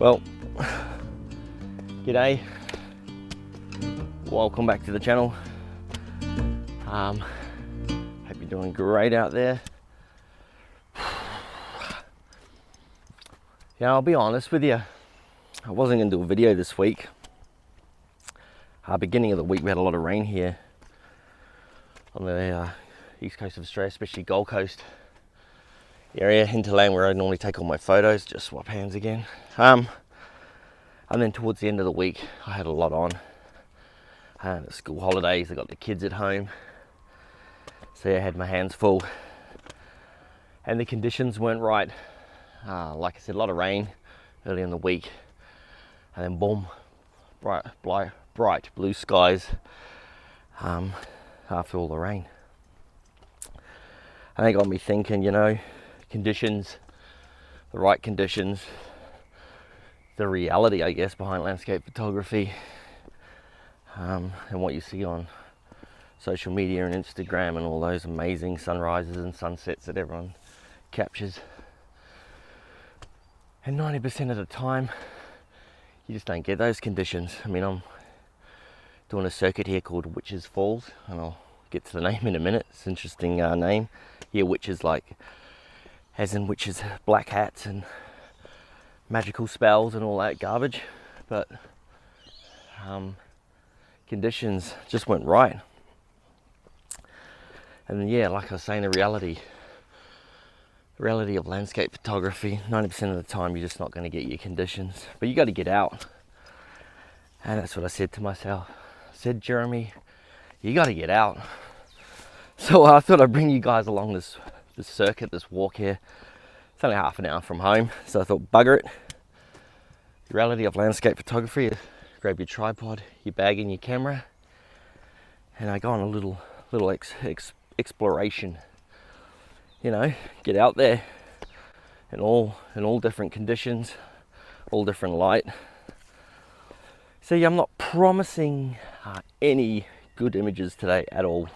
Well, g'day, welcome back to the channel. Hope you're doing great out there. Yeah, I'll be honest with you, I wasn't going to do a video this week. Beginning of the week we had a lot of rain here on the east coast of Australia, especially Gold Coast area, hinterland, where I normally take all my photos. Just swap hands again. And then towards the end of the week I had a lot on. The school holidays, I got the kids at home, so yeah, I had my hands full and the conditions weren't right. Like I said, a lot of rain early in the week, and then boom, bright blue skies after all the rain. And they got me thinking, you know, conditions, the right conditions, the reality, I guess, behind landscape photography, and what you see on social media and Instagram and all those amazing sunrises and sunsets that everyone captures. And 90% of the time, you just don't get those conditions. I mean, I'm doing a circuit here called Witches Falls, and I'll get to the name in a minute. It's an interesting name. Yeah, witches, like, as in witches, black hats and magical spells and all that garbage. But conditions just weren't right. And yeah, like I was saying, the reality of landscape photography, 90% of the time you're just not going to get your conditions, but you got to get out. And that's what I said to myself. I said, Jeremy, you got to get out. So I thought I'd bring you guys along this circuit, this walk here. It's only half an hour from home, so I thought, bugger it. The reality of landscape photography, grab your tripod, your bag and your camera, and I go on a little exploration. You know, get out there in all different conditions, all different light. So yeah, I'm not promising any good images today at all.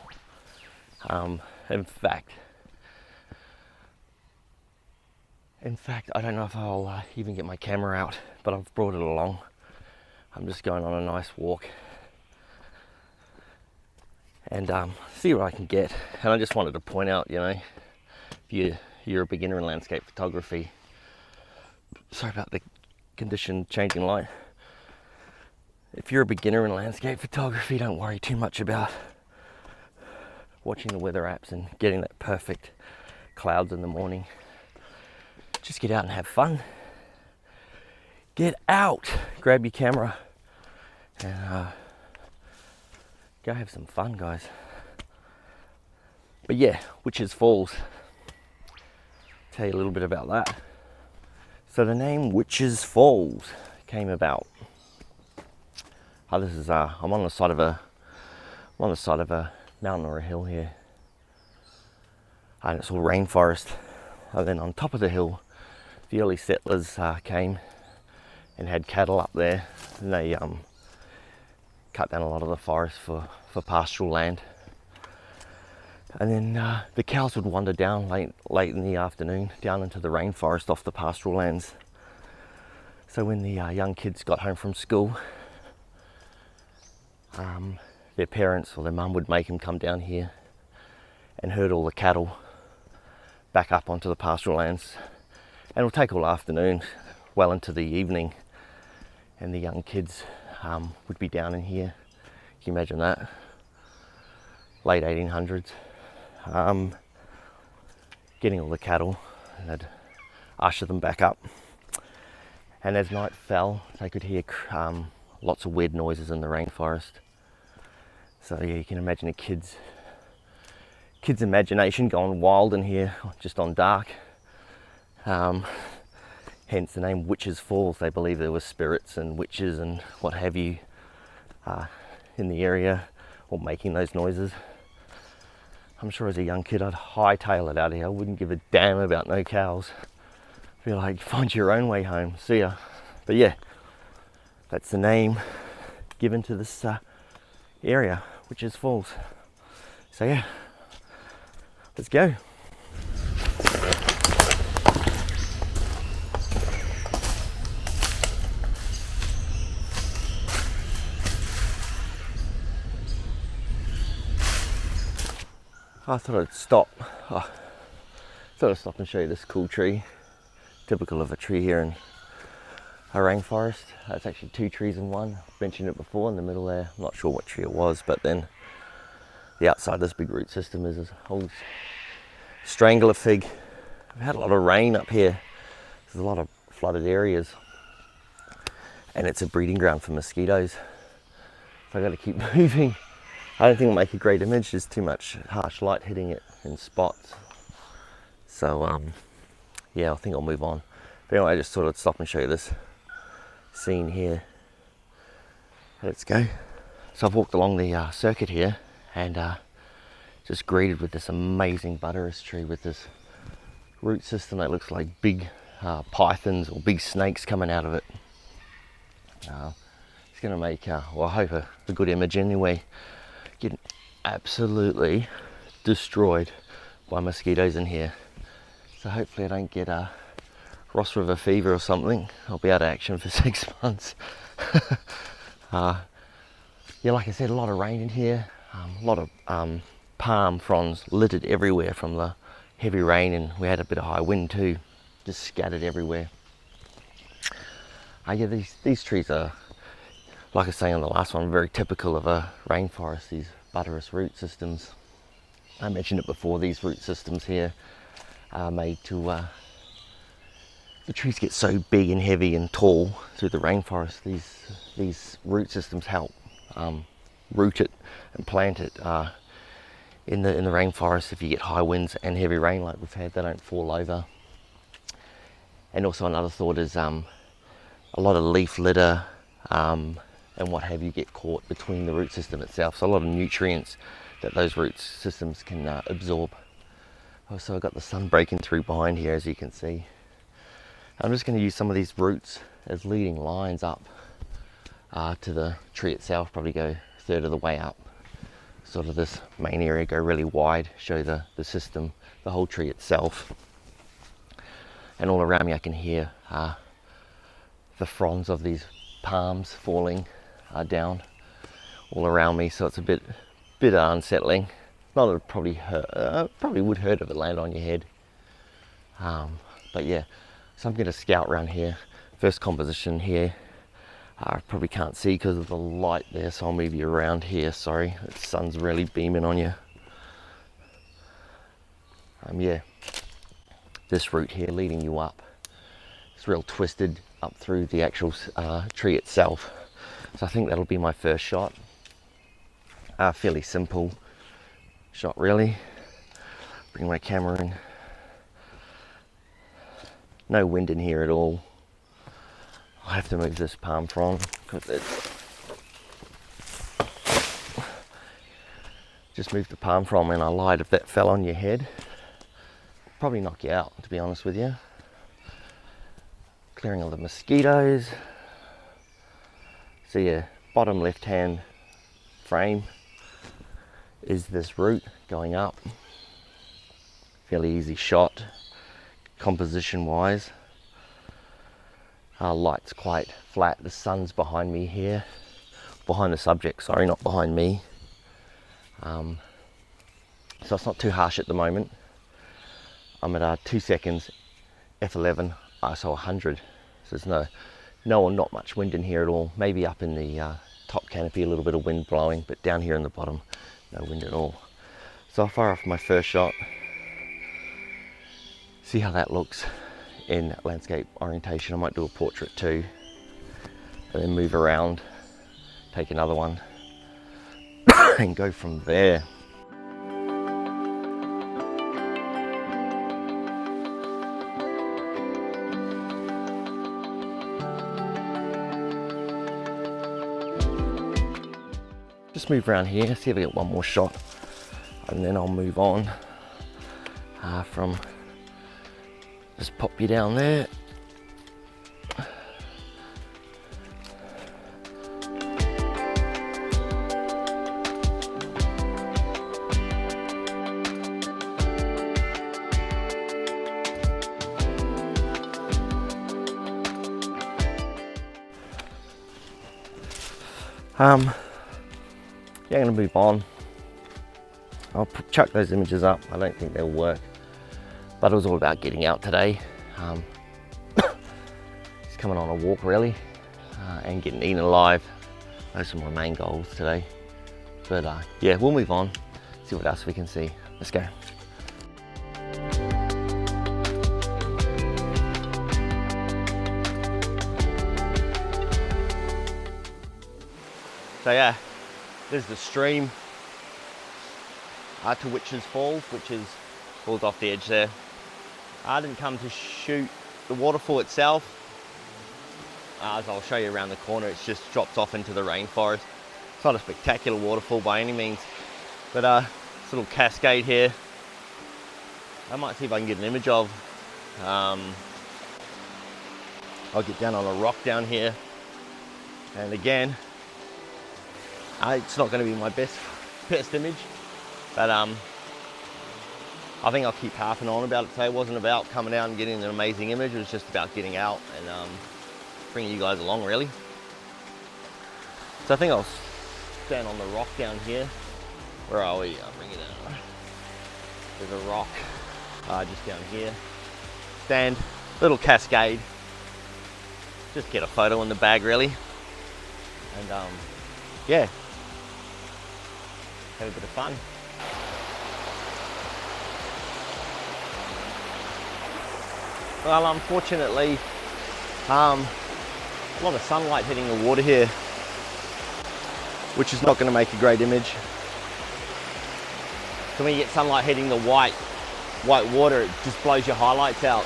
In fact, I don't know if I'll even get my camera out, but I've brought it along. I'm just going on a nice walk and see what I can get. And I just wanted to point out, you know, if you're a beginner in landscape photography, sorry about the condition changing light. If you're a beginner in landscape photography, don't worry too much about watching the weather apps and getting that perfect clouds in the morning. Just get out and have fun. Get out, grab your camera, and go have some fun, guys. But yeah, Witches Falls. Tell you a little bit about that. So the name Witches Falls came about. This is I'm on the side of a mountain or a hill here, and it's all rainforest. And then on top of the hill, the early settlers came and had cattle up there, and they cut down a lot of the forest for pastoral land. And then the cows would wander down late in the afternoon down into the rainforest off the pastoral lands. So when the young kids got home from school, their parents or their mum would make them come down here and herd all the cattle back up onto the pastoral lands. And it'll take all afternoon, well into the evening, and the young kids would be down in here. Can you imagine that? Late 1800s. Getting all the cattle, and they'd usher them back up. And as night fell, they could hear lots of weird noises in the rainforest. So yeah, you can imagine a kid's imagination going wild in here just on dark. Hence the name Witches Falls. They believe there were spirits and witches and what have you in the area, or making those noises. I'm sure as a young kid I'd hightail it out of here. I wouldn't give a damn about no cows. Be like, find your own way home, see ya. But yeah, that's the name given to this area, Witches Falls. So yeah, let's go. I thought I'd stop. Thought I'd stop and show you this cool tree, typical of a tree here in a rainforest. It's actually two trees in one. I've mentioned it before in the middle there. I'm not sure what tree it was, but then the outside of this big root system is this whole strangler fig. We've had a lot of rain up here. There's a lot of flooded areas, and it's a breeding ground for mosquitoes. So I got to keep moving. I don't think it'll make a great image. There's too much harsh light hitting it in spots. So yeah, I think I'll move on. But anyway, I just thought I'd stop and show you this scene here. Let's go. So I've walked along the circuit here, and just greeted with this amazing butterus tree with this root system that looks like big pythons or big snakes coming out of it. It's going to make, well, I hope a good image anyway. Getting absolutely destroyed by mosquitoes in here. So hopefully I don't get a Ross River fever or something. I'll be out of action for 6 months. Yeah, like I said, a lot of rain in here. A lot of palm fronds littered everywhere from the heavy rain, and we had a bit of high wind too, just scattered everywhere. Yeah, these trees are, like I was saying on the last one, very typical of a rainforest, these butterus root systems. I mentioned it before, these root systems here are made to, the trees get so big and heavy and tall through the rainforest, these root systems help root it and plant it. In the rainforest, if you get high winds and heavy rain like we've had, they don't fall over. And also another thought is a lot of leaf litter and what have you get caught between the root system itself. So a lot of nutrients that those root systems can absorb. Also, I've got the sun breaking through behind here, as you can see. I'm just going to use some of these roots as leading lines up to the tree itself, probably go a third of the way up. Sort of this main area, go really wide, show the system, the whole tree itself. And all around me I can hear the fronds of these palms falling down all around me, so it's a bit unsettling. Not that it probably would hurt if it landed on your head. But yeah, so I'm going to scout around here. First composition here. I probably can't see because of the light there, so I'll move you around here. Sorry, the sun's really beaming on you. Yeah, this route here leading you up. It's real twisted up through the actual tree itself. So I think that'll be my first shot. Fairly simple shot, really. Bring my camera in. No wind in here at all. I have to move this palm frond because it's just moved the palm frond, and I lied, if that fell on your head, probably knock you out, to be honest with you. Clearing all the mosquitoes. So yeah, bottom left hand frame is this root going up. Fairly easy shot, composition wise. Light's quite flat. The sun's behind me here, behind the subject, sorry, not behind me. So it's not too harsh at the moment. I'm at 2 seconds, f11, ISO 100. So there's not much wind in here at all. Maybe up in the top canopy, a little bit of wind blowing, but down here in the bottom, no wind at all. So I'll fire off my first shot. See how that looks in landscape orientation. I might do a portrait too, and then move around, take another one, and go from there. Just move around here, see if I get one more shot, and then I'll move on from. Just pop you down there. Yeah, I'm gonna move on. I'll chuck those images up. I don't think they'll work, but it was all about getting out today. Just coming on a walk really, and getting eaten alive. Those are my main goals today. But yeah, we'll move on, see what else we can see. Let's go. So yeah, there's the stream to Witches Falls, which is falls off the edge there. I didn't come to shoot the waterfall itself. As I'll show you around the corner, it just drops off into the rainforest. It's not a spectacular waterfall by any means, but this little cascade here, I might see if I can get an image of. I'll get down on a rock down here, and again, it's not going to be my best image, but I think I'll keep harping on about it today. It wasn't about coming out and getting an amazing image, it was just about getting out and bringing you guys along really. So I think I'll stand on the rock down here. Where are we? I'll bring it down. There's a rock just down here. Stand, little cascade. Just get a photo in the bag really. And yeah, have a bit of fun. Well, unfortunately, a lot of sunlight hitting the water here, which is not going to make a great image. So when you get sunlight hitting the white water, it just blows your highlights out.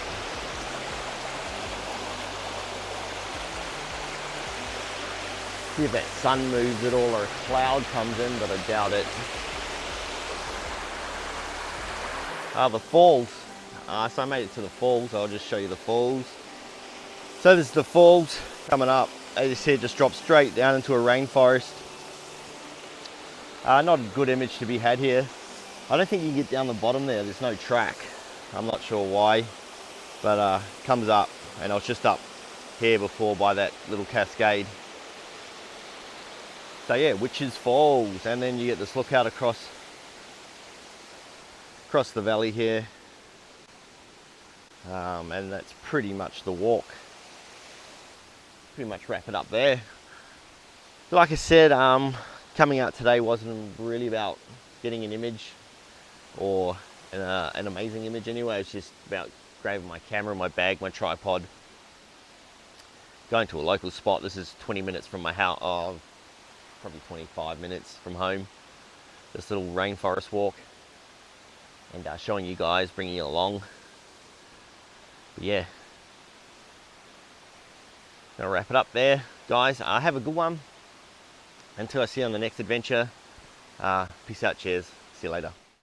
See if that sun moves at all or a cloud comes in, but I doubt it. The falls. So I made it to the falls. I'll just show you the falls. So there's the falls coming up. As you see, it just drops straight down into a rainforest. Not a good image to be had here. I don't think you can get down the bottom there. There's no track. I'm not sure why, but comes up, and I was just up here before by that little cascade. So yeah, Witches Falls, and then you get this lookout across the valley here, and that's pretty much the walk. Pretty much wrap it up there. Like I said, coming out today wasn't really about getting an image or an amazing image anyway. It's just about grabbing my camera, my bag, my tripod, going to a local spot. This is 20 minutes from my house, probably 25 minutes from home. This little rainforest walk, and showing you guys, bringing you along. But yeah, gonna wrap it up there, guys. Have a good one. Until I see you on the next adventure. Peace out, cheers. See you later.